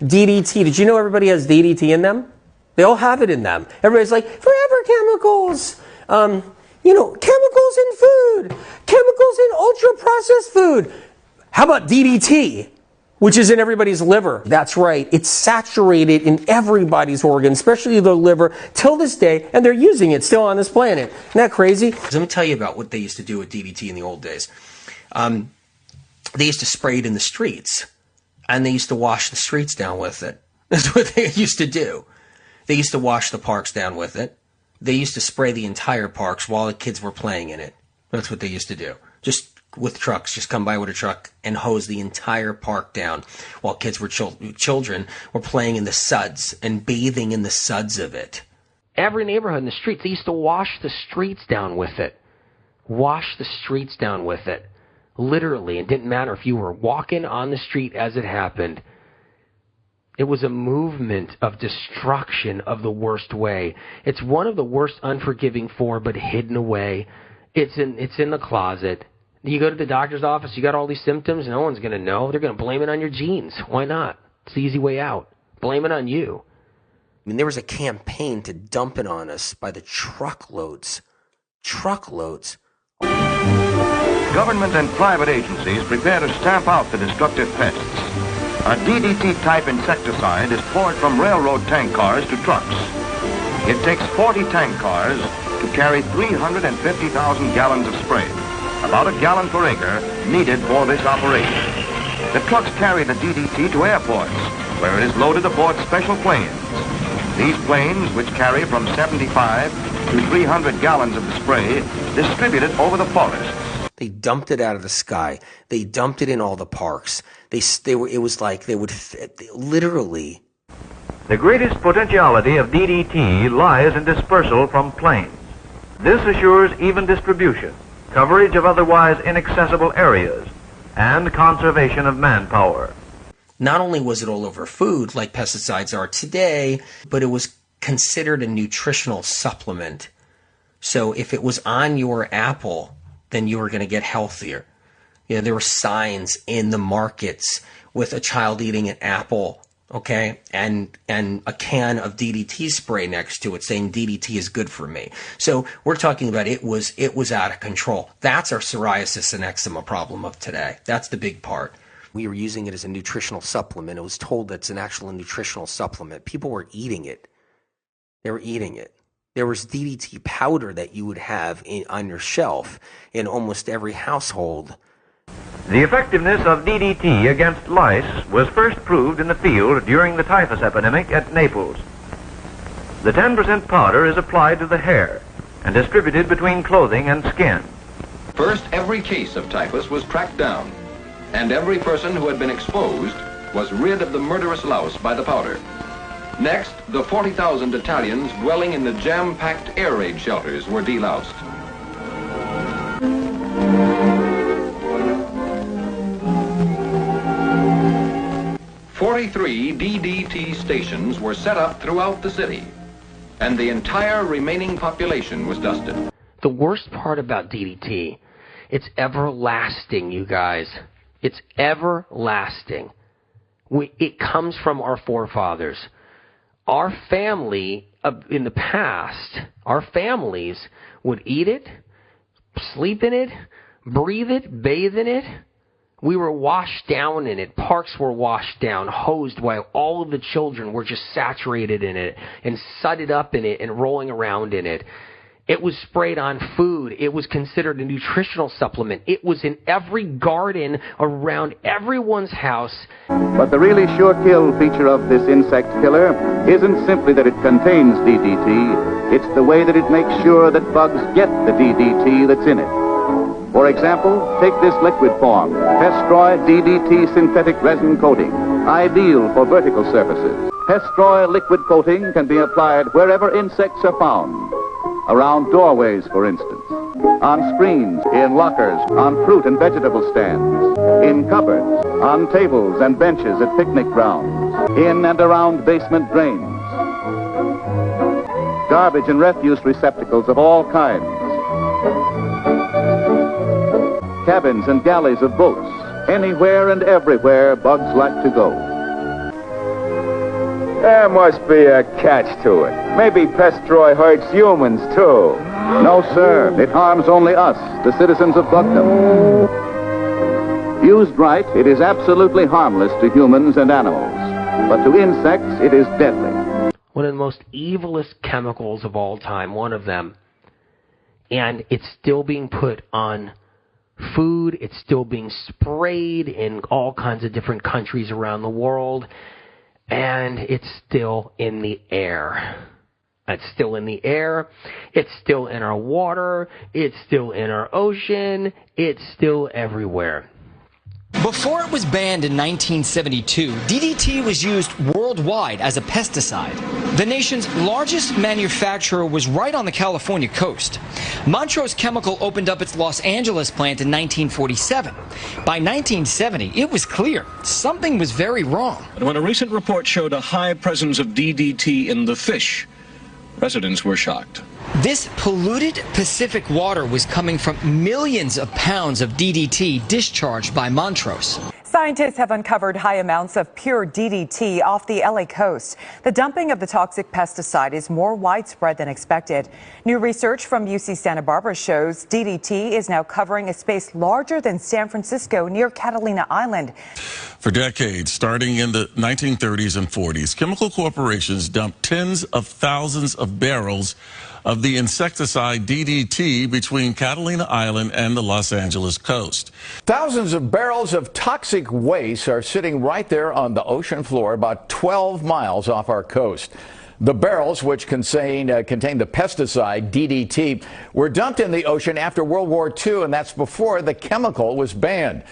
DDT. Did you know everybody has DDT in them? They all have it in them. Everybody's like, forever chemicals. Chemicals in food. Chemicals in ultra-processed food. How about DDT, which is in everybody's liver? That's right. It's saturated in everybody's organs, especially the liver, till this day, and they're using it still on this planet. Isn't that crazy? Let me tell you about what they used to do with DDT in the old days. They used to spray it in the streets, and they used to wash the streets down with it. That's what they used to do. They used to wash the parks down with it. They used to spray the entire parks while the kids were playing in it. That's what they used to do. Just with trucks, just come by with a truck and hose the entire park down while kids were children were playing in the suds and bathing in the suds of it. Every neighborhood in the streets, they used to wash the streets down with it. Wash the streets down with it. Literally. It didn't matter if you were walking on the street as it happened. It was a movement of destruction of the worst way. It's one of the worst unforgiving for, but hidden away. It's in the closet. You go to the doctor's office, you got all these symptoms, no one's going to know. They're going to blame it on your genes. Why not? It's the easy way out. Blame it on you. I mean, there was a campaign to dump it on us by the truckloads. Truckloads. Government and private agencies prepare to stamp out the destructive pests. A DDT-type insecticide is poured from railroad tank cars to trucks. It takes 40 tank cars to carry 350,000 gallons of spray, about a gallon per acre needed for this operation. The trucks carry the DDT to airports, where it is loaded aboard special planes. These planes, which carry from 75 to 300 gallons of the spray, distribute it over the forests. They dumped it out of the sky. They dumped it in all the parks. It was like they would literally. The greatest potentiality of DDT lies in dispersal from planes. This assures even distribution, coverage of otherwise inaccessible areas, and conservation of manpower. Not only was it all over food, like pesticides are today, but it was considered a nutritional supplement. So if it was on your apple, then you were going to get healthier. There were signs in the markets with a child eating an apple, okay, and a can of DDT spray next to it saying DDT is good for me. So we're talking about it was out of control. That's our psoriasis and eczema problem of today. That's the big part. We were using it as a nutritional supplement. It was told that it's an actual nutritional supplement. People were eating it. They were eating it. There was DDT powder that you would have on your shelf in almost every household. The effectiveness of DDT against lice was first proved in the field during the typhus epidemic at Naples. The 10% powder is applied to the hair and distributed between clothing and skin. First, every case of typhus was tracked down, and every person who had been exposed was rid of the murderous louse by the powder. Next, the 40,000 Italians dwelling in the jam-packed air raid shelters were deloused. "43 DDT stations were set up throughout the city, and the entire remaining population was dusted." The worst part about DDT, it's everlasting, you guys. It's everlasting. It comes from our forefathers. Our family, in the past, our families would eat it, sleep in it, breathe it, bathe in it. We were washed down in it. Parks were washed down, hosed while all of the children were just saturated in it and sudded up in it and rolling around in it. It was sprayed on food. It was considered a nutritional supplement. It was in every garden around everyone's house. But the really sure kill feature of this insect killer isn't simply that it contains DDT. It's the way that it makes sure that bugs get the DDT that's in it. For example, take this liquid form, Pestroy DDT synthetic resin coating, ideal for vertical surfaces. Pestroy liquid coating can be applied wherever insects are found. Around doorways, for instance, on screens, in lockers, on fruit and vegetable stands, in cupboards, on tables and benches at picnic grounds, in and around basement drains, garbage and refuse receptacles of all kinds, cabins and galleys of boats, anywhere and everywhere bugs like to go. There must be a catch to it. Maybe Pestroy hurts humans, too. No, sir. It harms only us, the citizens of Bugdom. Used right, it is absolutely harmless to humans and animals. But to insects, it is deadly. One of the most evilest chemicals of all time, one of them. And it's still being put on food. It's still being sprayed in all kinds of different countries around the world. And it's still in the air. It's still in the air. It's still in our water. It's still in our ocean. It's still everywhere. Before it was banned in 1972, DDT was used worldwide as a pesticide. The nation's largest manufacturer was right on the California coast. Montrose Chemical opened up its Los Angeles plant in 1947. By 1970, it was clear something was very wrong. When a recent report showed a high presence of DDT in the fish, residents were shocked. This polluted Pacific water was coming from millions of pounds of DDT discharged by Montrose. Scientists have uncovered high amounts of pure DDT off the LA coast. The dumping of the toxic pesticide is more widespread than expected. New research from UC Santa Barbara shows DDT is now covering a space larger than San Francisco near Catalina Island. For decades, starting in the 1930s and 40s, chemical corporations dumped tens of thousands of barrels of the insecticide DDT between Catalina Island and the Los Angeles coast. Thousands of barrels of toxic waste are sitting right there on the ocean floor about 12 miles off our coast. The barrels, which contain the pesticide DDT, were dumped in the ocean after World War II, and that's before the chemical was banned.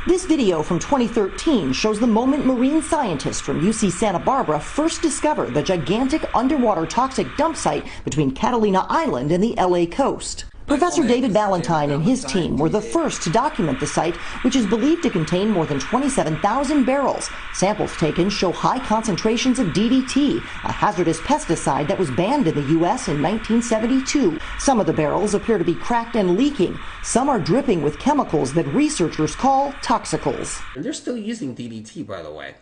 This video from 2013 shows the moment marine scientists from UC Santa Barbara first discovered the gigantic underwater toxic dump site between Catalina Island and the LA coast. Professor David Valentine and his team were the first to document the site, which is believed to contain more than 27,000 barrels. Samples taken show high concentrations of DDT, a hazardous pesticide that was banned in the U.S. in 1972. Some of the barrels appear to be cracked and leaking. Some are dripping with chemicals that researchers call toxicals. And they're still using DDT, by the way.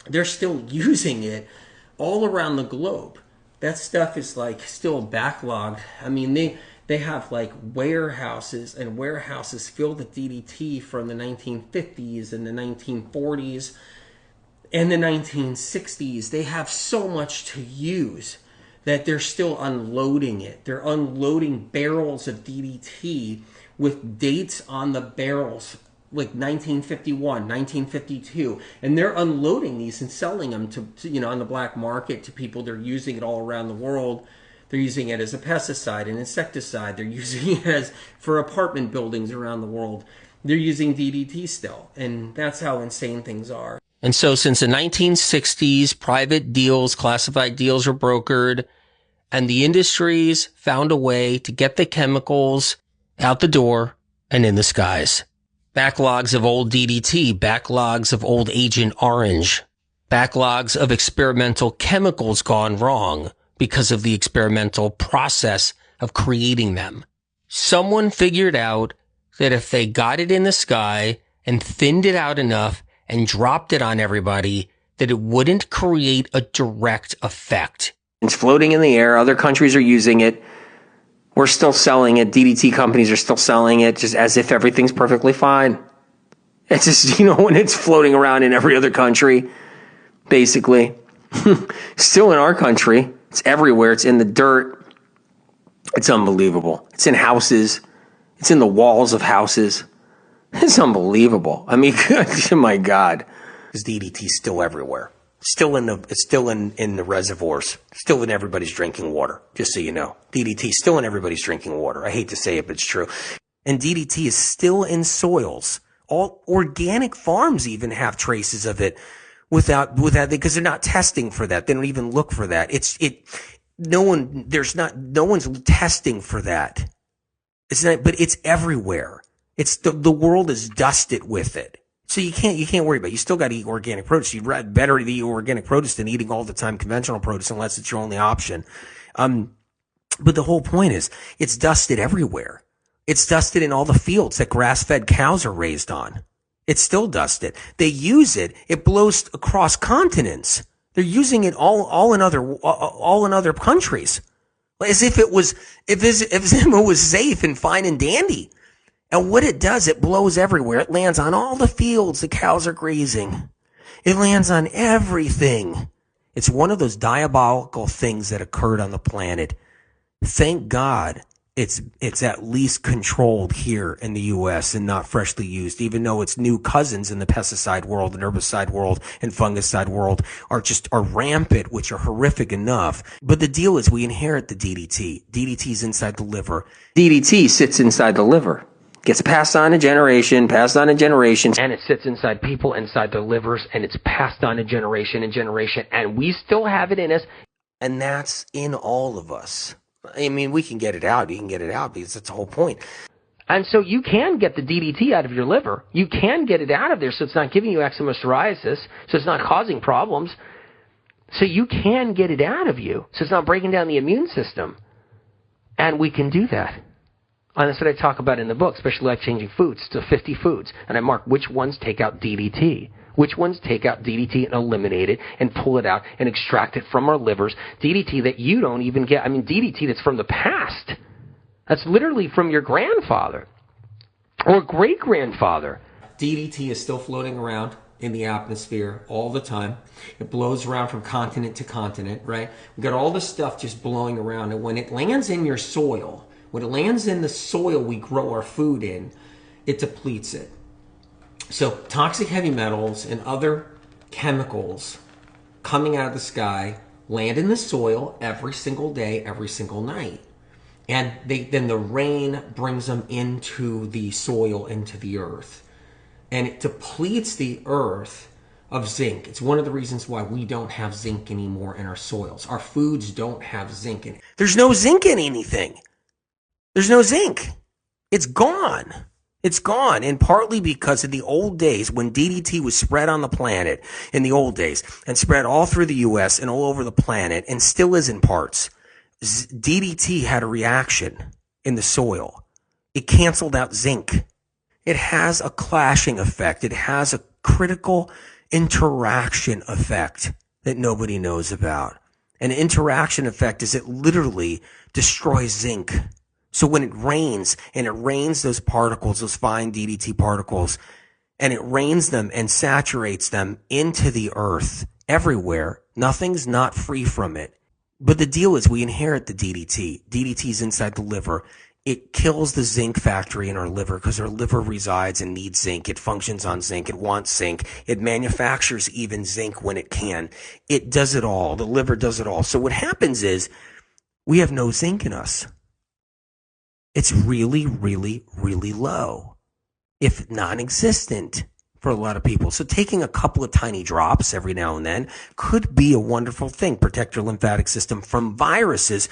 They're still using it all around the globe. That stuff is like still backlogged. I mean, they have like warehouses and warehouses filled with DDT from the 1950s and the 1940s and the 1960s. They have so much to use that they're still unloading it. They're unloading barrels of DDT with dates on the barrels, like 1951, 1952, and they're unloading these and selling them to on the black market to people. They're using it all around the world. They're using it as a pesticide, an insecticide. They're using it as for apartment buildings around the world. They're using DDT still, and that's how insane things are. And so since the 1960s, private deals, classified deals were brokered, and the industries found a way to get the chemicals out the door and in the skies. Backlogs of old DDT, backlogs of old Agent Orange, backlogs of experimental chemicals gone wrong because of the experimental process of creating them. Someone figured out that if they got it in the sky and thinned it out enough and dropped it on everybody, that it wouldn't create a direct effect. It's floating in the air. Other countries are using it. We're still selling it. DDT companies are still selling it just as if everything's perfectly fine. It's just, when it's floating around in every other country, basically. Still in our country. It's everywhere. It's in the dirt. It's unbelievable. It's in houses. It's in the walls of houses. It's unbelievable. I mean, oh my God. This DDT is still everywhere. It's still in the reservoirs. Still in everybody's drinking water. Just so you know. DDT is still in everybody's drinking water. I hate to say it, but it's true. And DDT is still in soils. All organic farms even have traces of it. Without because they're not testing for that. They don't even look for that. No one's testing for that. It's not, but it's everywhere. It's the world is dusted with it. So you can't worry about it. You still got to eat organic produce. You'd better eat organic produce than eating all the time conventional produce unless it's your only option. But the whole point is it's dusted everywhere. It's dusted in all the fields that grass-fed cows are raised on. It's still dusted. They use it. It blows across continents. They're using it all in other countries, as if it was safe and fine and dandy. And what it does, it blows everywhere. It lands on all the fields the cows are grazing. It lands on everything. It's one of those diabolical things that occurred on the planet. Thank God it's at least controlled here in the U.S. and not freshly used, even though its new cousins in the pesticide world and herbicide world and fungicide world are rampant, which are horrific enough. But the deal is we inherit the DDT. DDT's inside the liver. DDT sits inside the liver. Gets passed on to generation, and it sits inside people, inside their livers, and it's passed on to generation, and we still have it in us, and that's in all of us. I mean, we can get it out. You can get it out because that's the whole point. And so you can get the DDT out of your liver. You can get it out of there so it's not giving you eczema, psoriasis, so it's not causing problems. So you can get it out of you so it's not breaking down the immune system. And we can do that. And that's what I talk about in the book, especially life-changing foods, to 50 foods. And I mark which ones take out DDT. Which ones take out DDT and eliminate it and pull it out and extract it from our livers. DDT that you don't even get. I mean, DDT that's from the past. That's literally from your grandfather or great-grandfather. DDT is still floating around in the atmosphere all the time. It blows around from continent to continent, right? We've got all this stuff just blowing around. And when it lands in your soil, when it lands in the soil we grow our food in, it depletes it. So toxic heavy metals and other chemicals coming out of the sky land in the soil every single day, every single night. And then the rain brings them into the soil, into the earth. And it depletes the earth of zinc. It's one of the reasons why we don't have zinc anymore in our soils. Our foods don't have zinc in it. There's no zinc in anything. There's no zinc. It's gone. It's gone. And partly because in the old days, when DDT was spread on the planet, in the old days, and spread all through the U.S. and all over the planet, and still is in parts, DDT had a reaction in the soil. It canceled out zinc. It has a clashing effect. It has a critical interaction effect that nobody knows about. An interaction effect is it literally destroys zinc. So when it rains, and it rains those particles, those fine DDT particles, and it rains them and saturates them into the earth everywhere, nothing's not free from it. But the deal is we inherit the DDT. DDT's inside the liver. It kills the zinc factory in our liver because our liver resides and needs zinc. It functions on zinc. It wants zinc. It manufactures even zinc when it can. It does it all. The liver does it all. So what happens is we have no zinc in us. It's really, really, really low, if non-existent for a lot of people. So taking a couple of tiny drops every now and then could be a wonderful thing. Protect your lymphatic system from viruses.